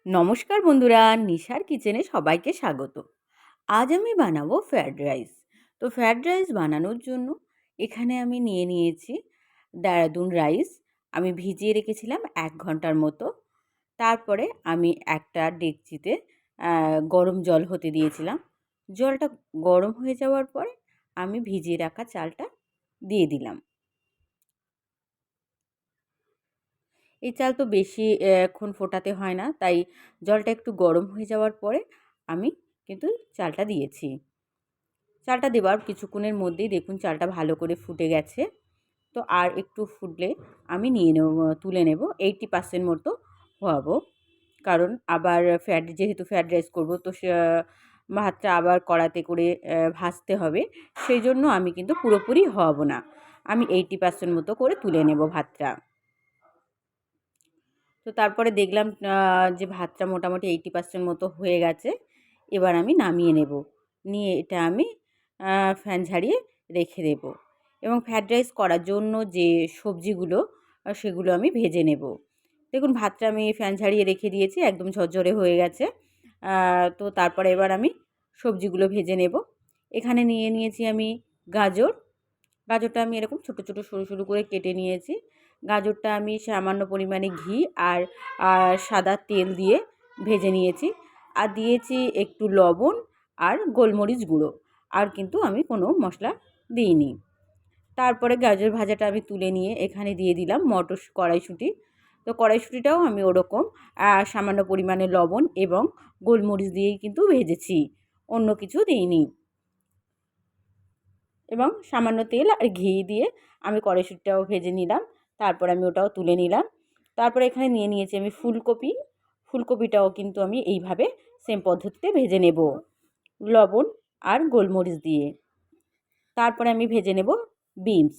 নমস্কার বন্ধুরা, নিশার কিচেনে সবাইকে স্বাগত। আজ আমি বানাবো ফ্রায়েড রাইস। তো ফ্রায়েড রাইস বানানোর জন্য এখানে আমি নিয়ে নিয়েছি দেরাদুন রাইস। আমি ভিজিয়ে রেখেছিলাম ১ ঘন্টার মতো। তারপরে আমি একটা ডেকচিতে গরম জল হতে দিয়েছিলাম। জলটা গরম হয়ে যাওয়ার পরে আমি ভিজিয়ে রাখা চালটা দিয়ে দিলাম। এই চাল তো বেশি ক্ষণ ফোটাতে হয় না, তাই জলটা একটু গরম হয়ে যাওয়ার পরে আমি কিন্তু চালটা দিয়েছি। চালটা দেওয়ার কিছুক্ষণের মধ্যেই দেখুন চালটা ভালো করে ফুটে গেছে। তো আর একটু ফুটলে আমি তুলে নেব। 80% মতো হওয়াবো। কারণ আবার যেহেতু ফ্রায়েড রাইস করব, তো ভাতটা আবার কড়াতে করে ভাজতে হবে। সেই জন্য আমি কিন্তু পুরোপুরি হওয়াবো না। আমি 80% মতো করে তুলে নেব ভাতটা। তো তারপরে দেখলাম যে ভাতটা মোটামুটি 80% মতো হয়ে গেছে। এবার আমি নামিয়ে নেব। নিয়ে এটা আমি ফ্যান ঝাড়িয়ে রেখে দেব। এবং ফ্রায়েড রাইস করার জন্য যে সবজিগুলো সেগুলো আমি ভেজে নেব। দেখুন ভাতটা আমি ফ্যান ঝাড়িয়ে রেখে দিয়েছি, একদম ঝরঝরে হয়ে গেছে। তো তারপরে এবার আমি সবজিগুলো ভেজে নেব। এখানে নিয়ে নিয়েছি আমি গাজর। গাজরটা আমি এরকম ছোটো ছোটো সরু সরু করে কেটে নিয়েছি। গাজরটা আমি সামান্য পরিমাণে ঘি আর সাদা তেল দিয়ে ভেজে নিয়েছি। আর দিয়েছি একটু লবণ আর গোলমরিচ গুঁড়ো। আর কিন্তু আমি কোনো মশলা দিইনি। তারপরে গাজর ভাজাটা আমি তুলে নিয়ে এখানে দিয়ে দিলাম কড়াইশুঁটি। তো কড়াইশুঁটিটাও আমি ওরকম সামান্য পরিমাণে লবণ এবং গোলমরিচ দিয়েই কিন্তু ভেজেছি, অন্য কিছু দিইনি। এবং সামান্য তেল আর ঘি দিয়ে আমি কড়াইশুঁটিটাও ভেজে নিলাম। তারপর আমি ওটাও তুলে নিলাম। তারপরে এখানে নিয়ে নিয়েছি আমি ফুলকপি। ফুলকপিটাও কিন্তু আমি এইভাবে সেম পদ্ধতিতে ভেজে নেব, লবণ আর গোলমরিচ দিয়ে। তারপরে আমি ভেজে নেব বিনস।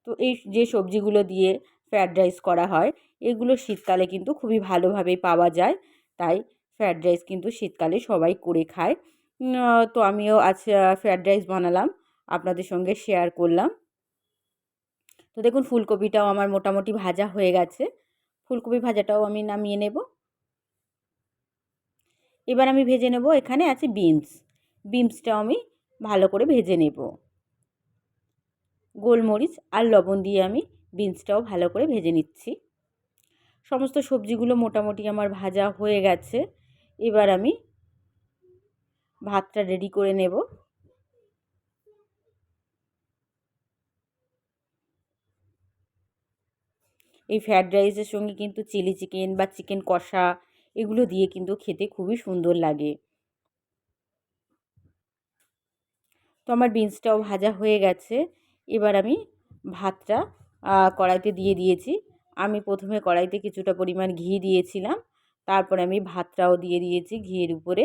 তো এই যে সবজিগুলো দিয়ে ফ্রায়েড রাইস করা হয়, এগুলো শীতকালে কিন্তু খুবই ভালোভাবেই পাওয়া যায়। তাই ফ্রায়েড রাইস কিন্তু শীতকালে সবাই করে খায়। তো আমিও আজ ফ্রায়েড রাইস বানালাম, আপনাদের সঙ্গে শেয়ার করলাম। তো দেখুন ফুলকপিটাও আমার মোটামুটি ভাজা হয়ে গেছে। ফুলকপি ভাজাটাও আমি নামিয়ে নেব। এবার আমি ভেজে নেব, এখানে আছে বিনস। বিনসটাও আমি ভালো করে ভেজে নেব। গোলমরিচ আর লবণ দিয়ে আমি বিনসটাও ভালো করে ভেজে নিচ্ছি। সমস্ত সবজিগুলো মোটামুটি আমার ভাজা হয়ে গেছে। এবার আমি ভাতটা রেডি করে নেব। এই ফ্রায়েড রাইসের সঙ্গে কিন্তু চিলি চিকেন বা চিকেন কষা এগুলো দিয়ে কিন্তু খেতে খুবই সুন্দর লাগে। তো আমার বিনসটাও ভাজা হয়ে গেছে। এবার আমি ভাতটা কড়াইতে দিয়ে দিয়েছি। আমি প্রথমে কড়াইতে কিছুটা পরিমাণ ঘি দিয়েছিলাম। তারপরে আমি ভাতটাও দিয়ে দিয়েছি ঘিয়ের উপরে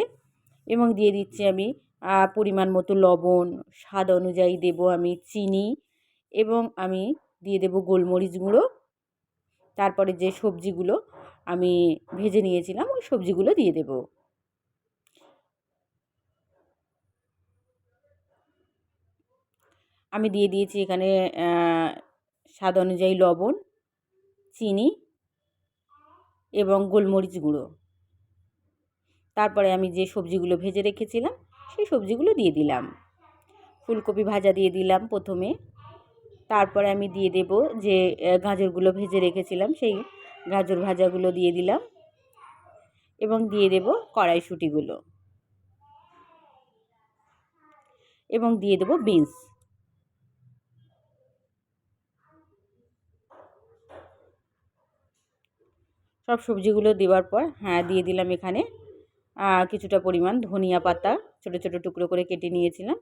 এবং দিয়ে দিচ্ছি আমি পরিমাণ মতো লবণ, স্বাদ অনুযায়ী দেব আমি চিনি এবং আমি দিয়ে দেব গোলমরিচ গুঁড়ো। তারপরে যে সবজিগুলো আমি ভেজে নিয়েছিলাম ওই সবজিগুলো দিয়ে দেব। আমি দিয়ে দিয়েছি এখানে স্বাদ অনুযায়ী লবণ, চিনি এবং গোলমরিচ গুঁড়ো। তারপরে আমি যে সবজিগুলো ভেজে রেখেছিলাম সেই সবজিগুলো দিয়ে দিলাম। ফুলকপি ভাজা দিয়ে দিলাম প্রথমে। তারপরে আমি দিয়ে দেব যে গাজরগুলো ভেজে রেখেছিলাম সেই গাজর ভাজাগুলো দিয়ে দিলাম এবং দিয়ে দেব কড়াইশুঁটিগুলো এবং দিয়ে দেব বিনস। সব সবজিগুলো দেওয়ার পর দিয়ে দিলাম এখানে কিছুটা পরিমাণ ধনিয়া পাতা, ছোটো ছোটো টুকরো করে কেটে নিয়েছিলাম।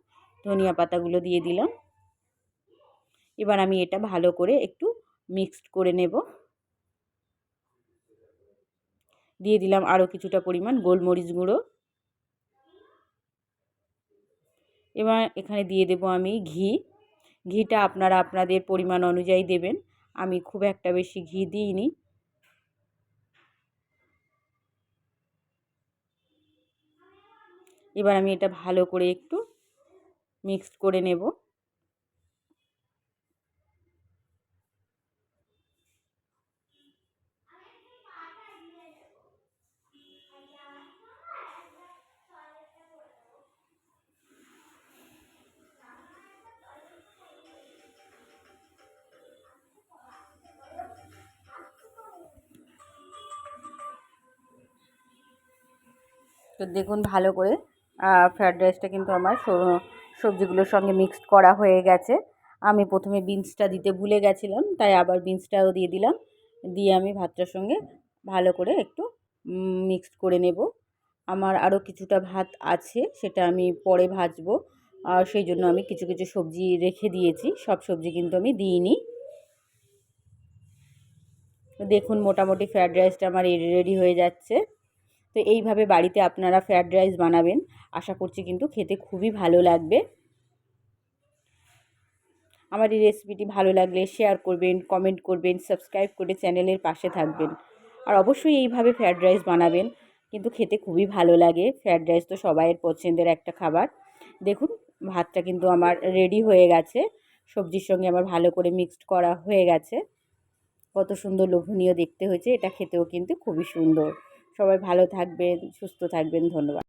ধনিয়া পাতাগুলো দিয়ে দিলাম। এবার আমি এটা ভালো করে একটু মিক্সড করে নেব। দিয়ে দিলাম আরও কিছুটা পরিমাণ গোলমরিচ গুঁড়ো। এবার এখানে দিয়ে দেব আমি ঘি। ঘিটা আপনারা আপনাদের পরিমাণ অনুযায়ী দেবেন। আমি খুব একটা বেশি ঘি দিইনি। এবার আমি এটা ভালো করে একটু মিক্সড করে নেব। তো দেখুন ভালো করে ফ্রায়েড রাইসটা কিন্তু আমার সবজিগুলোর সঙ্গে মিক্সড করা হয়ে গেছে। আমি প্রথমে বিনসটা দিতে ভুলে গেছিলাম, তাই আবার বিনসটাও দিয়ে দিলাম। দিয়ে আমি ভাতটার সঙ্গে ভালো করে একটু মিক্সড করে নেব। আমার আরও কিছুটা ভাত আছে, সেটা আমি পরে ভাজবো। সেই জন্য আমি কিছু কিছু সবজি রেখে দিয়েছি, সব সবজি কিন্তু আমি দিইনি। দেখুন মোটামুটি ফ্রায়েড রাইসটা আমার রেডি হয়ে যাচ্ছে। তো এইভাবে বাড়িতে আপনারা ফ্রায়েড রাইস বানাবেন, আশা করছি কিন্তু খেতে খুবই ভালো লাগবে। আমার এই রেসিপিটি ভালো লাগলে শেয়ার করবেন, কমেন্ট করবেন, সাবস্ক্রাইব করে চ্যানেলের পাশে থাকবেন। আর অবশ্যই এইভাবে ফ্রায়েড রাইস বানাবেন, কিন্তু খেতে খুবই ভালো লাগে। ফ্রায়েড রাইস তো সবাইয়ের পছন্দের একটা খাবার। দেখুন ভাতটা কিন্তু আমার রেডি হয়ে গেছে, সবজির সঙ্গে আমার ভালো করে মিক্সড করা হয়ে গেছে। কত সুন্দর লোভনীয় দেখতে হয়েছে, এটা খেতেও কিন্তু খুবই সুন্দর। সবাই ভালো থাকবেন, সুস্থ থাকবেন, ধন্যবাদ।